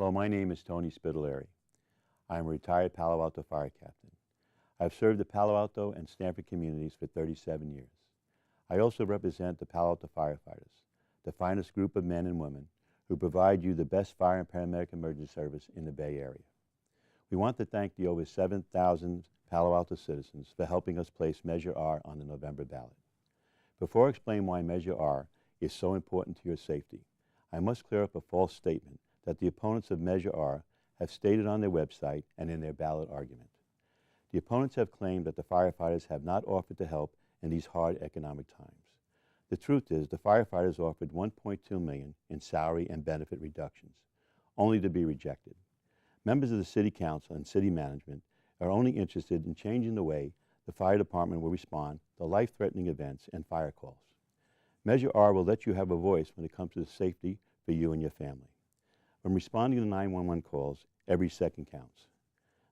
Hello, my name is Tony Spitaleri. I am a retired Palo Alto fire captain. I have served the Palo Alto and Stanford communities for 37 years. I also represent the Palo Alto firefighters, the finest group of men and women who provide you the best fire and paramedic emergency service in the Bay Area. We want to thank the over 7,000 Palo Alto citizens for helping us place Measure R on the November ballot. Before I explain why Measure R is so important to your safety, I must clear up a false statement that the opponents of Measure R have stated on their website and in their ballot argument. The opponents have claimed that the firefighters have not offered to help in these hard economic times. The truth is the firefighters offered $1.2 million in salary and benefit reductions, only to be rejected. Members of the City Council and City Management are only interested in changing the way the fire department will respond to life-threatening events and fire calls. Measure R will let you have a voice when it comes to safety for you and your family. When responding to 911 calls, every second counts.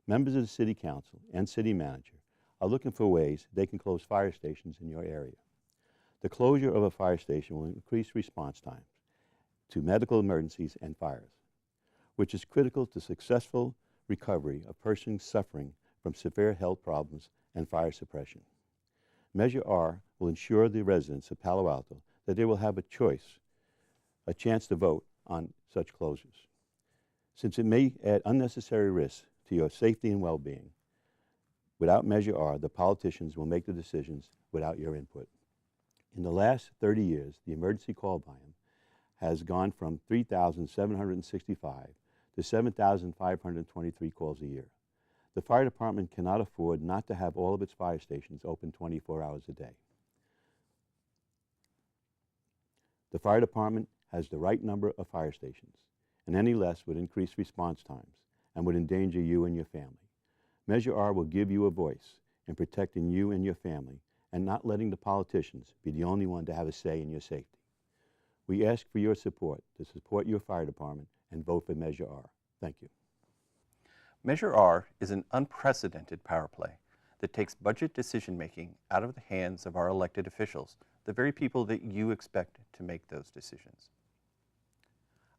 Members of the City Council and City Manager are looking for ways they can close fire stations in your area. The closure of a fire station will increase response times to medical emergencies and fires, which is critical to successful recovery of persons suffering from severe health problems and fire suppression. Measure R will ensure the residents of Palo Alto that they will have a choice, a chance to vote on such closures. Since it may add unnecessary risks to your safety and well-being, without Measure R, the politicians will make the decisions without your input. In the last 30 years, the emergency call volume has gone from 3,765 to 7,523 calls a year. The fire department cannot afford not to have all of its fire stations open 24 hours a day. The fire department has the right number of fire stations, and any less would increase response times and would endanger you and your family. Measure R will give you a voice in protecting you and your family and not letting the politicians be the only one to have a say in your safety. We ask for your support to support your fire department and vote for Measure R. Thank you. Measure R is an unprecedented power play that takes budget decision-making out of the hands of our elected officials, the very people that you expect to make those decisions.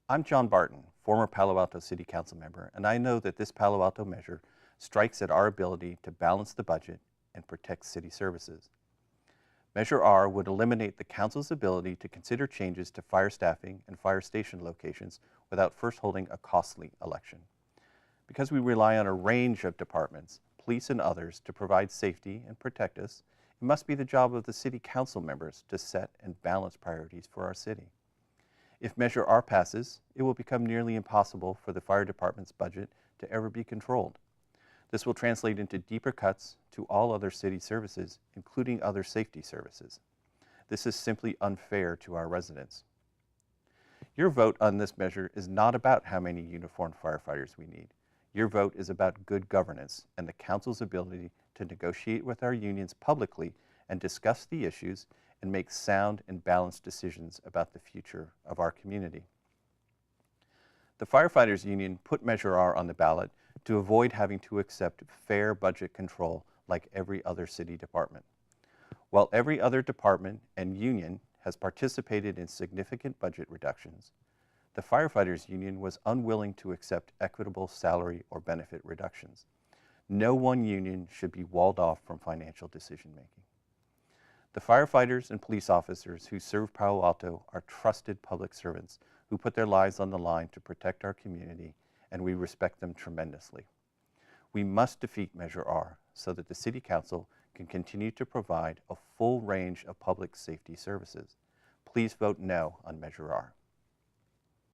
I'm John Barton, former Palo Alto City Council member, and I know that this Palo Alto measure strikes at our ability to balance the budget and protect city services. Measure R would eliminate the Council's ability to consider changes to fire staffing and fire station locations without first holding a costly election. Because we rely on a range of departments, police and others, to provide safety and protect us, it must be the job of the City Council members to set and balance priorities for our city. If Measure R passes, it will become nearly impossible for the fire department's budget to ever be controlled. This will translate into deeper cuts to all other city services, including other safety services. This is simply unfair to our residents. Your vote on this measure is not about how many uniformed firefighters we need. Your vote is about good governance and the Council's ability to negotiate with our unions publicly and discuss the issues and make sound and balanced decisions about the future of our community. The Firefighters Union put Measure R on the ballot to avoid having to accept fair budget control like every other city department. While every other department and union has participated in significant budget reductions, the Firefighters Union was unwilling to accept equitable salary or benefit reductions. No one union should be walled off from financial decision-making. The firefighters and police officers who serve Palo Alto are trusted public servants who put their lives on the line to protect our community, and we respect them tremendously. We must defeat Measure R so that the City Council can continue to provide a full range of public safety services. Please vote no on Measure R.